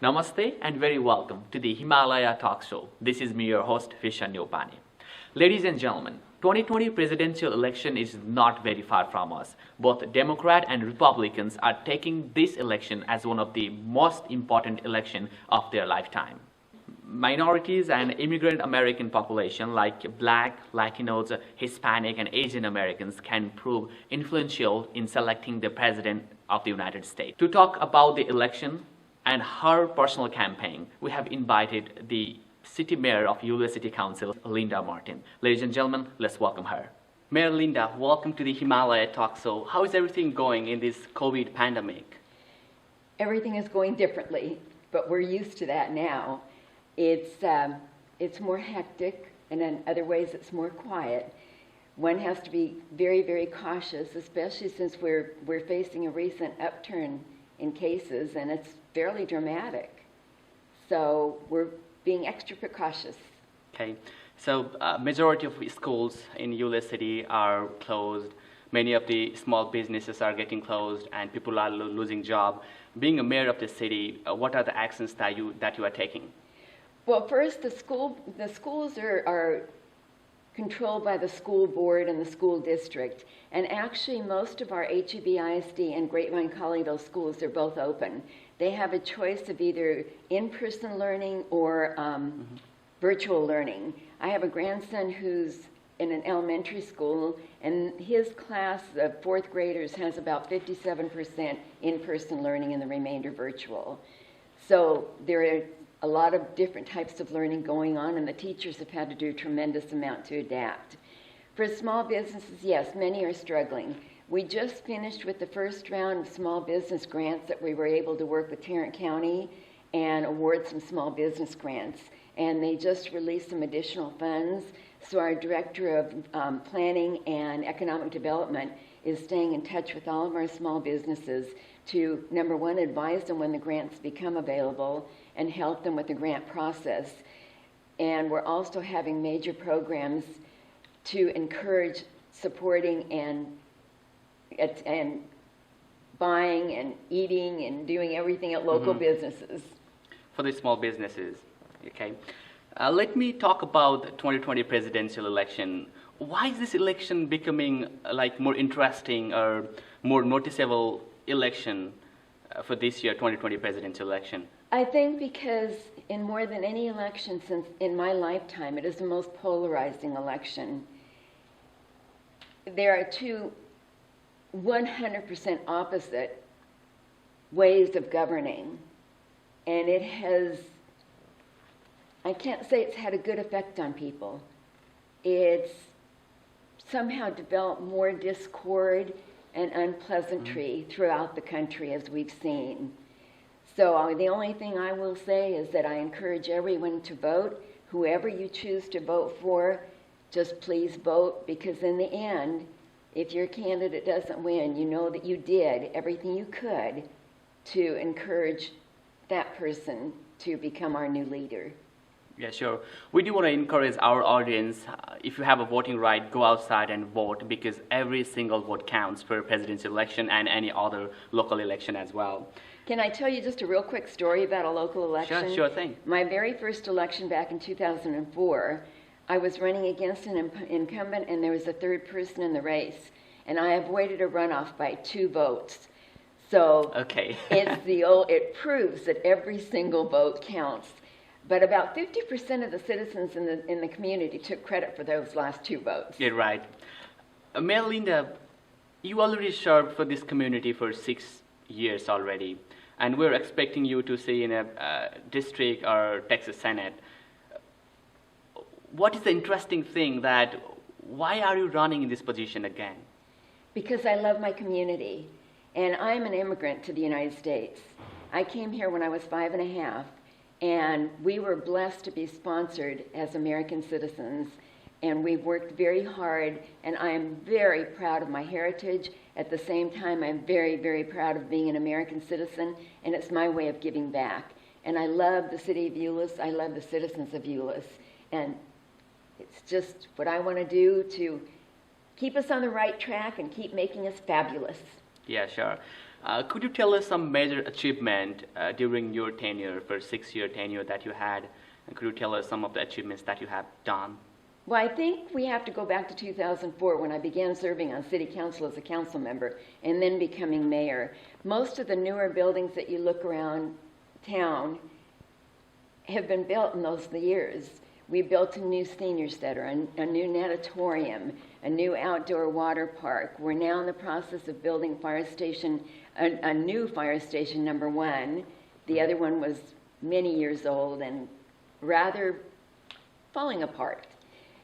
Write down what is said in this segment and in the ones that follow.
Namaste and very welcome to the Himalaya Talk Show. This is me, your host, Vishan Neupane. Ladies and gentlemen, 2020 presidential election is not very far from us. Both Democrat and Republicans are taking this election as one of the most important elections of their lifetime. Minorities and immigrant American population like Black, Latinos, Hispanic, and Asian Americans can prove influential in selecting the President of the United States. To talk about the election and her personal campaign, we have invited the City Mayor of Euless City Council, Linda Martin. Ladies and gentlemen, let's welcome her. Mayor Linda, welcome to the Himalaya Talk Show. How is everything going in this COVID pandemic? Everything is going differently, but we're used to that now. It's more hectic, and in other ways it's more quiet. One has to be very, very cautious, especially since we're facing a recent upturn in cases, and it's fairly dramatic. So we're being extra precautious. Okay, so majority of schools in Euless City are closed. Many of the small businesses are getting closed, and people are losing job. Being a mayor of the city, what are the actions that you are taking? Well, first, the schools are controlled by the school board and the school district. And actually, most of our HEB ISD and Grapevine Colleyville schools are both open. They have a choice of either in-person learning or virtual learning. I have a grandson who's in an elementary school, and his class of fourth graders has about 57% in-person learning and the remainder virtual. So there are a lot of different types of learning going on, and the teachers have had to do a tremendous amount to adapt. For small businesses, yes, many are struggling. We just finished with the first round of small business grants that we were able to work with Tarrant County and award some small business grants. And they just released some additional funds. So our Director of Planning and Economic Development is staying in touch with all of our small businesses to, number one, advise them when the grants become available and help them with the grant process. And we're also having major programs to encourage supporting and buying and eating and doing everything at local businesses. For the small businesses, okay. Let me talk about the 2020 presidential election. Why is this election becoming like more interesting or more noticeable election for this year, 2020 presidential election? I think because in more than any election since in my lifetime, it is the most polarizing election. There are two 100% opposite ways of governing, and it has, I can't say it's had a good effect on people. It's somehow developed more discord and unpleasantry throughout the country, as we've seen. So the only thing I will say is that I encourage everyone to vote. Whoever you choose to vote for, just please vote, because in the end, if your candidate doesn't win, you know that you did everything you could to encourage that person to become our new leader. Yeah, sure. We do want to encourage our audience, if you have a voting right, go outside and vote, because every single vote counts for a presidential election and any other local election as well. Can I tell you just a real quick story about a local election? Sure thing. My very first election back in 2004, I was running against an incumbent, and there was a third person in the race, and I avoided a runoff by 2 votes. So okay. It proves that every single vote counts. But about 50% of the citizens in the community took credit for those last 2 votes. Yeah, right. Mayor Linda, you already served for this community for 6 years already, and we're expecting you to see in a district or Texas Senate. What is the interesting thing that, why are you running in this position again? Because I love my community, and I'm an immigrant to the United States. I came here when I was 5 and a half, and we were blessed to be sponsored as American citizens, and we've worked very hard, and I am very proud of my heritage. At the same time, I'm very, very proud of being an American citizen, and it's my way of giving back. And I love the city of Euless. I love the citizens of Euless. And it's just what I want to do to keep us on the right track and keep making us fabulous. Yeah, sure. Could you tell us some major achievement during your tenure, for 6-year tenure that you had? And could you tell us some of the achievements that you have done? Well, I think we have to go back to 2004 when I began serving on city council as a council member and then becoming mayor. Most of the newer buildings that you look around town have been built in those years. We built a new senior center, a new natatorium, a new outdoor water park. We're now in the process of building a new fire station number 1. The other one was many years old and rather falling apart.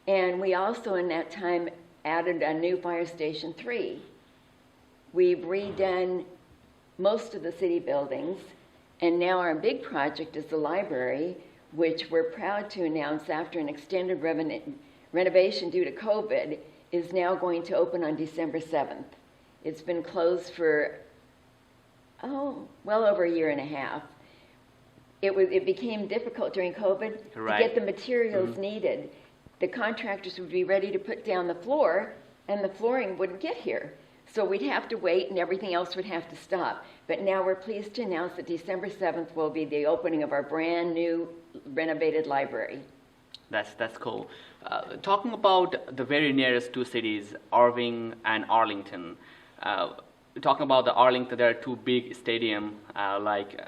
And we also in that time added a new fire station 3. We've redone most of the city buildings, and now our big project is the library, which we're proud to announce after an extended renovation due to COVID is now going to open on December 7th. It's been closed for, well over a year and a half. It became difficult during COVID Right. to get the materials needed. The contractors would be ready to put down the floor, and the flooring wouldn't get here. So we'd have to wait, and everything else would have to stop. But now we're pleased to announce that December 7th will be the opening of our brand new renovated library. That's cool. Talking about the very nearest 2 cities, Irving and Arlington. Talking about the Arlington, there are 2 big stadiums like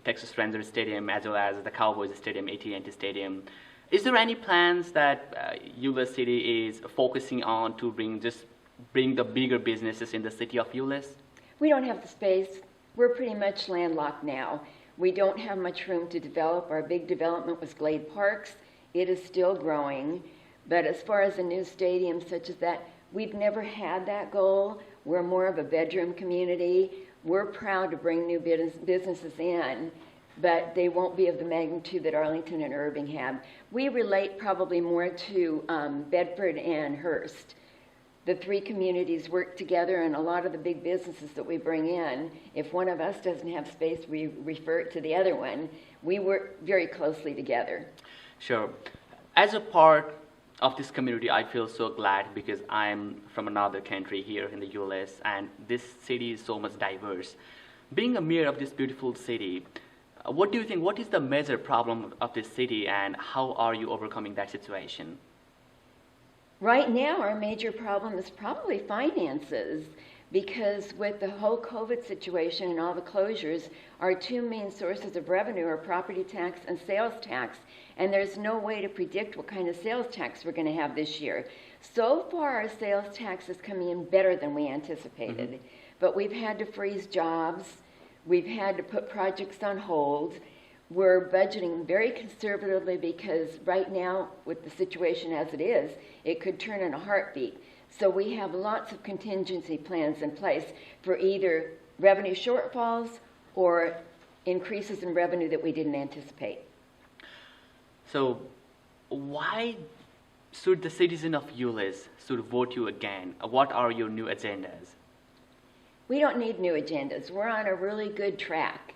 Texas Rangers Stadium as well as the Cowboys Stadium, AT&T Stadium. Is there any plans that Euless City is focusing on to bring the bigger businesses in the city of Euless? We don't have the space. We're pretty much landlocked now. We don't have much room to develop. Our big development was Glade Parks. It is still growing. But as far as a new stadium such as that, we've never had that goal. We're more of a bedroom community. We're proud to bring new businesses in, but they won't be of the magnitude that Arlington and Irving have. We relate probably more to Bedford and Hearst. The 3 communities work together, and a lot of the big businesses that we bring in, if one of us doesn't have space, we refer it to the other one. We work very closely together. Sure. As a part of this community, I feel so glad because I'm from another country here in the US, and this city is so much diverse. Being a mayor of this beautiful city, what do you think, what is the major problem of this city, and how are you overcoming that situation? Right now, our major problem is probably finances, because with the whole COVID situation and all the closures, our 2 main sources of revenue are property tax and sales tax, and there's no way to predict what kind of sales tax we're going to have this year. So far, our sales tax is coming in better than we anticipated, but we've had to freeze jobs, we've had to put projects on hold. We're budgeting very conservatively because right now, with the situation as it is, it could turn in a heartbeat. So we have lots of contingency plans in place for either revenue shortfalls or increases in revenue that we didn't anticipate. So why should the citizen of Euless should vote you again? What are your new agendas? We don't need new agendas. We're on a really good track.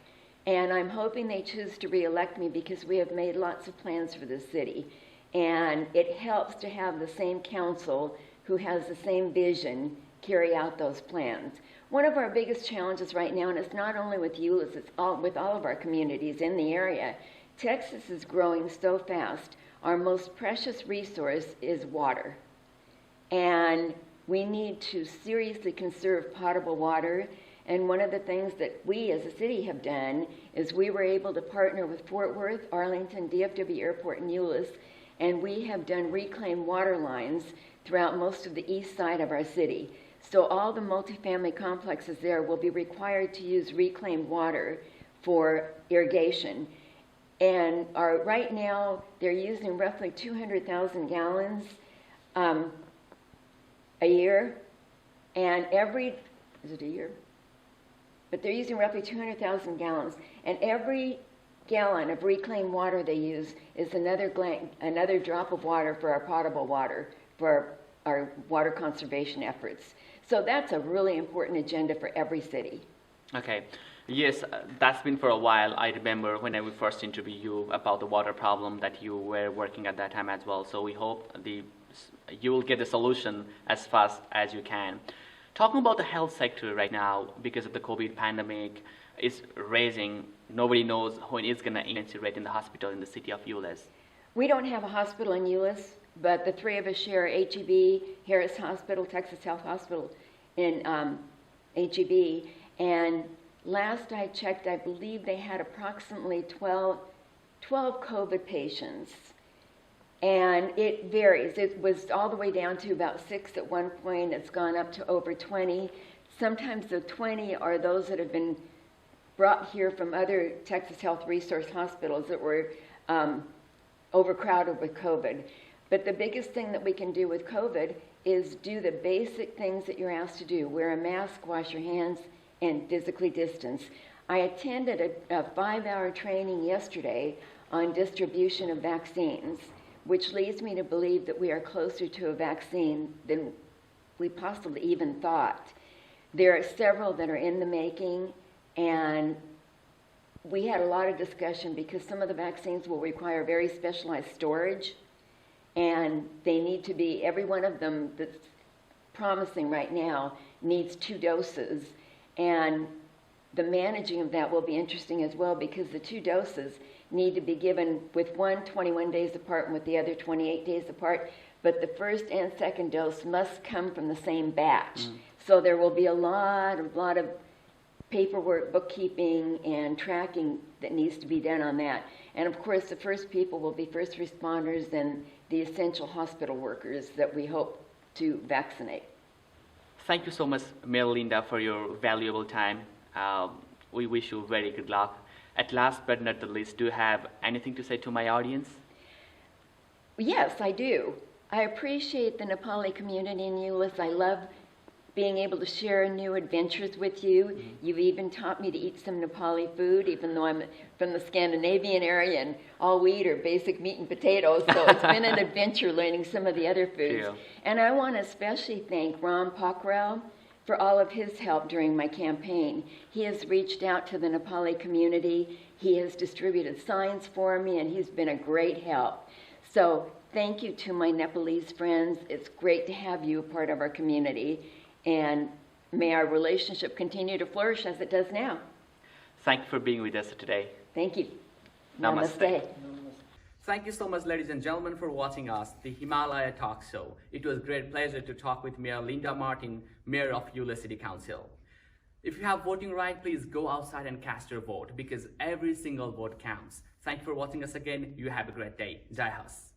And I'm hoping they choose to re-elect me because we have made lots of plans for the city. And it helps to have the same council who has the same vision carry out those plans. One of our biggest challenges right now, and it's not only with Euless, it's with all of our communities in the area, Texas is growing so fast. Our most precious resource is water. And we need to seriously conserve potable water. And one of the things that we as a city have done is we were able to partner with Fort Worth, Arlington, DFW Airport, and Euless, and we have done reclaimed water lines throughout most of the east side of our city. So all the multifamily complexes there will be required to use reclaimed water for irrigation. And right now, they're using roughly 200,000 gallons a year, and is it a year? But they're using roughly 200,000 gallons, and every gallon of reclaimed water they use is another drop of water for our potable water, for our water conservation efforts. So that's a really important agenda for every city. Okay. Yes, that's been for a while. I remember when I would first interview you about the water problem that you were working at that time as well. So we hope you will get the solution as fast as you can. Talking about the health sector right now, because of the COVID pandemic, is raising. Nobody knows when it's going to intensivate in the hospital in the city of Euless. We don't have a hospital in Euless, but the three of us share HEB, Harris Hospital, Texas Health Hospital in HEB. And last I checked, I believe they had approximately 12 COVID patients. And it varies. It was all the way down to about 6 at one point. It's gone up to over 20. Sometimes the 20 are those that have been brought here from other Texas Health Resource hospitals that were overcrowded with COVID. But the biggest thing that we can do with COVID is do the basic things that you're asked to do. Wear a mask, wash your hands, and physically distance. I attended a 5-hour training yesterday on distribution of vaccines, which leads me to believe that we are closer to a vaccine than we possibly even thought. There are several that are in the making, and we had a lot of discussion because some of the vaccines will require very specialized storage, and they need to be, every one of them that's promising right now needs 2 doses, and the managing of that will be interesting as well because the 2 doses need to be given with one 21 days apart and with the other 28 days apart, but the first and second dose must come from the same batch. So there will be a lot of paperwork, bookkeeping, and tracking that needs to be done on that. And of course, the first people will be first responders and the essential hospital workers that we hope to vaccinate. Thank you so much, Mayor Linda, for your valuable time. We wish you very good luck. At last but not the least, do you have anything to say to my audience? Yes, I do. I appreciate the Nepali community in Euless. I love being able to share new adventures with you. You've even taught me to eat some Nepali food, even though I'm from the Scandinavian area and all we eat are basic meat and potatoes. So it's been an adventure learning some of the other foods. Yeah. And I want to especially thank Ram Pokhrel for all of his help during my campaign. He has reached out to the Nepali community. He has distributed signs for me, and he's been a great help. So thank you to my Nepalese friends. It's great to have you a part of our community. And may our relationship continue to flourish as it does now. Thank you for being with us today. Thank you. Namaste. Thank you so much, ladies and gentlemen, for watching us, the Himalaya Talk Show. It was a great pleasure to talk with Mayor Linda Martin, Mayor of Euless City Council. If you have voting right, please go outside and cast your vote because every single vote counts. Thank you for watching us again. You have a great day. Jai House.